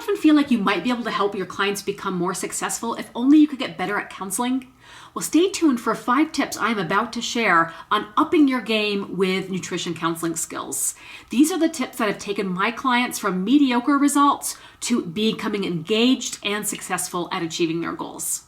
often feel like you might be able to help your clients become more successful if only you could get better at counseling? Well, stay tuned for 5 tips I'm about to share on upping your game with nutrition counseling skills. These are the tips that have taken my clients from mediocre results to becoming engaged and successful at achieving their goals.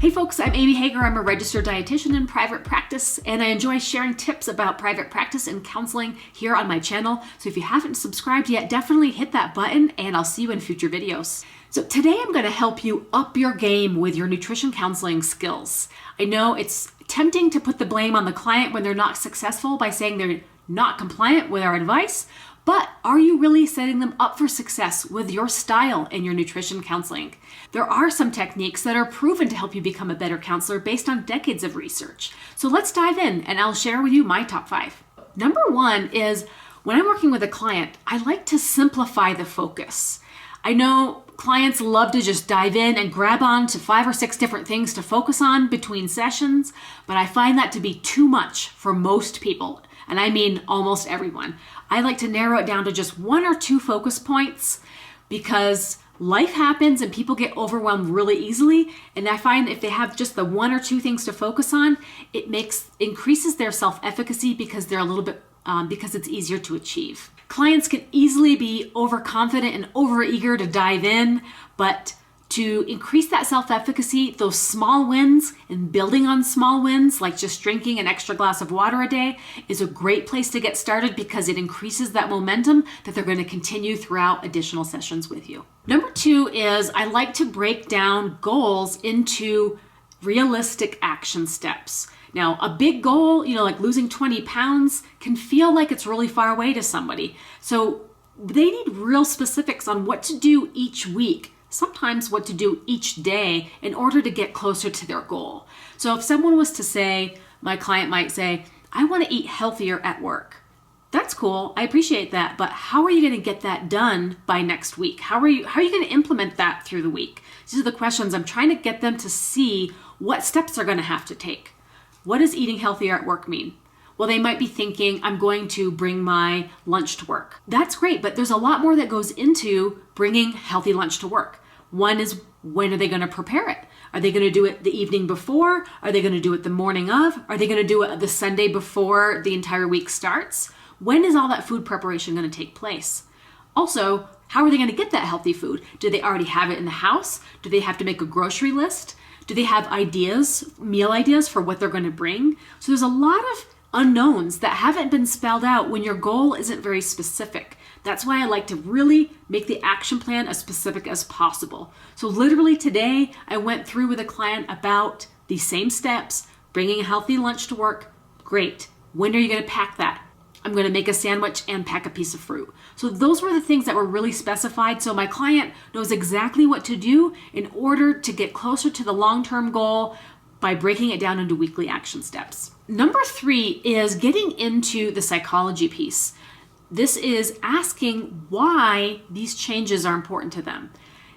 Hey folks, I'm Amy Hager. I'm a registered dietitian in private practice, and I enjoy sharing tips about private practice and counseling here on my channel. So if you haven't subscribed yet, definitely hit that button, and I'll see you in future videos. So today I'm going to help you up your game with your nutrition counseling skills. I know it's tempting to put the blame on the client when they're not successful by saying they're not compliant with our advice, but are you really setting them up for success with your style in your nutrition counseling? There are some techniques that are proven to help you become a better counselor based on decades of research. So let's dive in and I'll share with you my top 5. Number 1 is when I'm working with a client, I like to simplify the focus. I know clients love to just dive in and grab on to 5 or 6 different things to focus on between sessions, but I find that to be too much for most people. And I mean almost everyone. I like to narrow it down to just 1 or 2 focus points because life happens and people get overwhelmed really easily. And I find if they have just the 1 or 2 things to focus on, it increases their self-efficacy because they're a little bit, because it's easier to achieve. Clients can easily be overconfident and overeager to dive in, but to increase that self-efficacy, those small wins and building on small wins, like just drinking an extra glass of water a day, is a great place to get started because it increases that momentum that they're going to continue throughout additional sessions with you. Number 2 is I like to break down goals into realistic action steps. Now, a big goal, like losing 20 pounds, can feel like it's really far away to somebody. So they need real specifics on what to do each week, sometimes what to do each day in order to get closer to their goal. So if someone was to say, my client might say, I want to eat healthier at work. That's cool. I appreciate that. But how are you going to get that done by next week? How are you going to implement that through the week? These are the questions I'm trying to get them to see what steps they're going to have to take. What does eating healthier at work mean? Well, they might be thinking, I'm going to bring my lunch to work. That's great, but there's a lot more that goes into bringing healthy lunch to work. One is, when are they going to prepare it? Are they going to do it the evening before? Are they going to do it the morning of? Are they going to do it the Sunday before the entire week starts? When is all that food preparation going to take place? Also, how are they going to get that healthy food? Do they already have it in the house? Do they have to make a grocery list? Do they have ideas, meal ideas for what they're going to bring? So there's a lot of unknowns that haven't been spelled out when your goal isn't very specific. That's why I like to really make the action plan as specific as possible. So literally today, I went through with a client about the same steps, bringing a healthy lunch to work. Great. When are you going to pack that? I'm going to make a sandwich and pack a piece of fruit. So those were the things that were really specified. So my client knows exactly what to do in order to get closer to the long-term goal by breaking it down into weekly action steps. Number 3 is getting into the psychology piece. This is asking why these changes are important to them.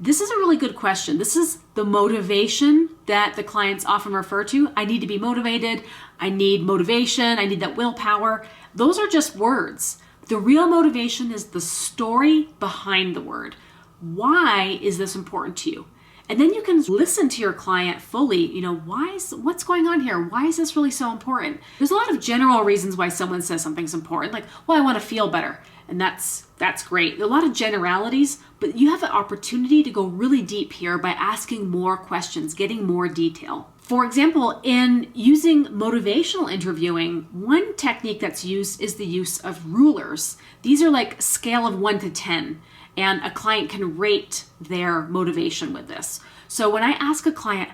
This is a really good question. This is the motivation that the clients often refer to. I need to be motivated. I need motivation. I need that willpower. Those are just words. The real motivation is the story behind the word. Why is this important to you? And then you can listen to your client fully. What's going on here? Why is this really so important? There's a lot of general reasons why someone says something's important, like, well, I want to feel better. And that's great. There are a lot of generalities, but you have the opportunity to go really deep here by asking more questions, getting more detail. For example, in using motivational interviewing, one technique that's used is the use of rulers. These are like scale of 1 to 10. And a client can rate their motivation with this. So when I ask a client,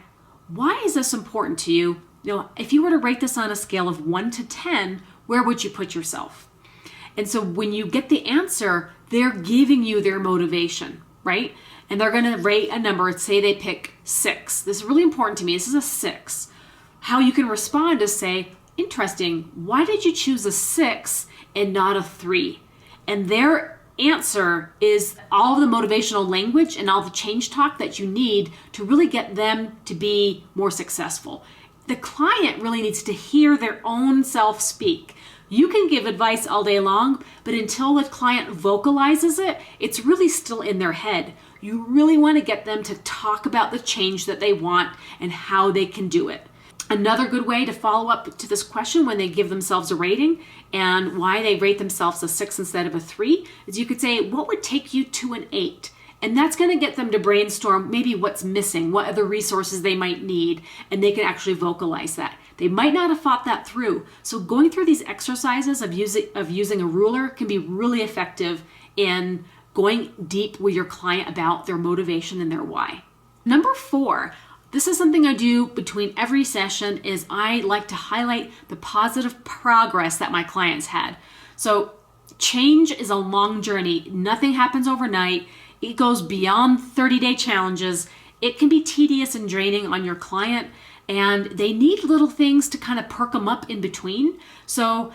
why is this important to you? If you were to rate this on a scale of 1 to 10, where would you put yourself? And so when you get the answer, they're giving you their motivation, right? And they're going to rate a number. Say they pick 6. This is really important to me. This is a 6. How you can respond is say, interesting, why did you choose a 6 and not a 3? And their answer is all of the motivational language and all the change talk that you need to really get them to be more successful. The client really needs to hear their own self speak. You can give advice all day long, but until the client vocalizes it, it's really still in their head. You really want to get them to talk about the change that they want and how they can do it. Another good way to follow up to this question when they give themselves a rating and why they rate themselves a 6 instead of a 3 is you could say, what would take you to an 8? And that's going to get them to brainstorm maybe what's missing, what other resources they might need, and they can actually vocalize that. They might not have thought that through. So going through these exercises of using a ruler can be really effective in going deep with your client about their motivation and their why. Number 4, this is something I do between every session, is I like to highlight the positive progress that my clients had. So change is a long journey. Nothing happens overnight. It goes beyond 30-day challenges. It can be tedious and draining on your client, and they need little things to kind of perk them up in between. So,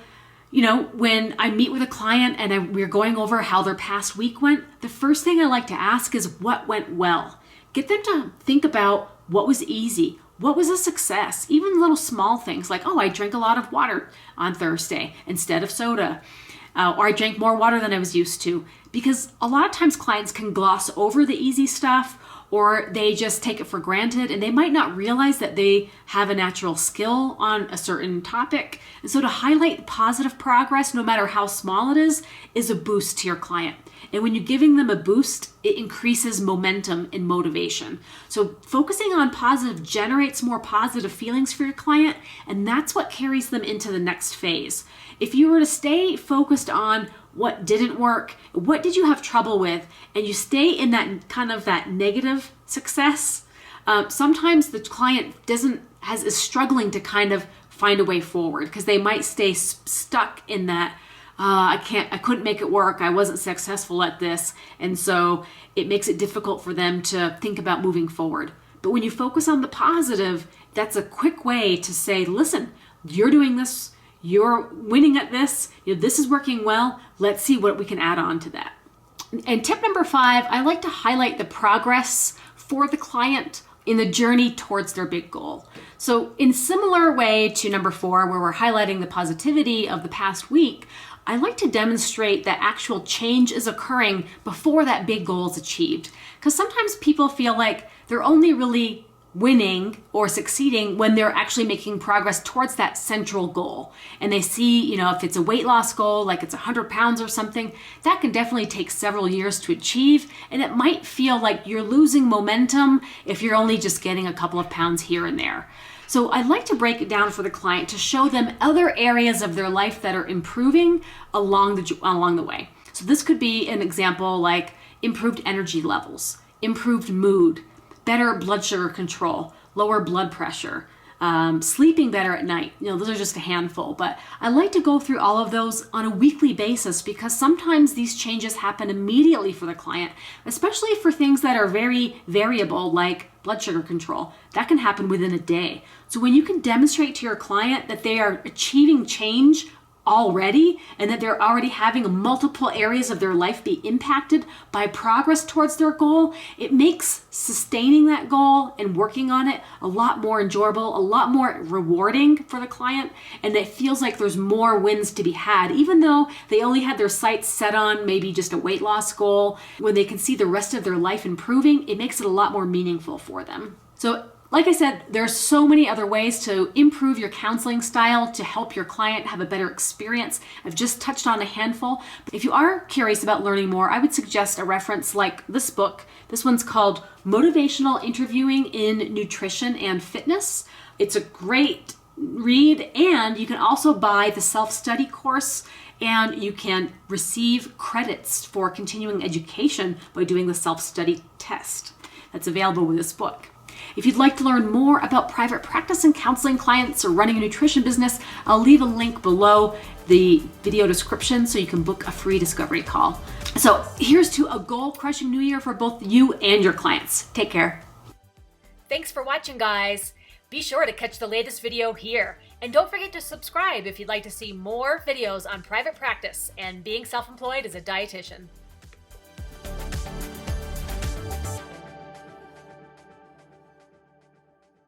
when I meet with a client and we're going over how their past week went, the first thing I like to ask is what went well. Get them to think about what was easy, what was a success, even little small things like, I drank a lot of water on Thursday instead of soda. Or I drank more water than I was used to. Because a lot of times clients can gloss over the easy stuff, or they just take it for granted, and they might not realize that they have a natural skill on a certain topic. And so to highlight positive progress, no matter how small it is a boost to your client. And when you're giving them a boost, it increases momentum and motivation. So focusing on positive generates more positive feelings for your client, and that's what carries them into the next phase. If you were to stay focused on what didn't work, what did you have trouble with, and you stay in that kind of that negative success, sometimes the client is struggling to kind of find a way forward because they might stay stuck in that, I couldn't make it work, I wasn't successful at this, and so it makes it difficult for them to think about moving forward. But when you focus on the positive, that's a quick way to say, listen, you're doing this, you're winning at this, this is working well, let's see what we can add on to that. And tip number 5, I like to highlight the progress for the client in the journey towards their big goal. So in similar way to number 4, where we're highlighting the positivity of the past week, I like to demonstrate that actual change is occurring before that big goal is achieved. Because sometimes people feel like they're only really winning or succeeding when they're actually making progress towards that central goal. And they see, if it's a weight loss goal, like it's 100 pounds or something, that can definitely take several years to achieve. And it might feel like you're losing momentum if you're only just getting a couple of pounds here and there. So I'd like to break it down for the client to show them other areas of their life that are improving along the way. So this could be an example like improved energy levels, improved mood, better blood sugar control, lower blood pressure, sleeping better at night. Those are just a handful, but I like to go through all of those on a weekly basis because sometimes these changes happen immediately for the client, especially for things that are very variable like blood sugar control. That can happen within a day. So when you can demonstrate to your client that they are achieving change already and that they're already having multiple areas of their life be impacted by progress towards their goal, it makes sustaining that goal and working on it a lot more enjoyable, a lot more rewarding for the client, and it feels like there's more wins to be had. Even though they only had their sights set on maybe just a weight loss goal, when they can see the rest of their life improving, it makes it a lot more meaningful for them. So like I said, there's so many other ways to improve your counseling style to help your client have a better experience. I've just touched on a handful. If you are curious about learning more, I would suggest a reference like this book. This one's called Motivational Interviewing in Nutrition and Fitness. It's a great read, and you can also buy the self-study course, and you can receive credits for continuing education by doing the self-study test. That's available with this book. If you'd like to learn more about private practice and counseling clients or running a nutrition business, I'll leave a link below the video description so you can book a free discovery call. So here's to a goal-crushing new year for both you and your clients. Take care. Thanks for watching, guys. Be sure to catch the latest video here. And don't forget to subscribe if you'd like to see more videos on private practice and being self-employed as a dietitian.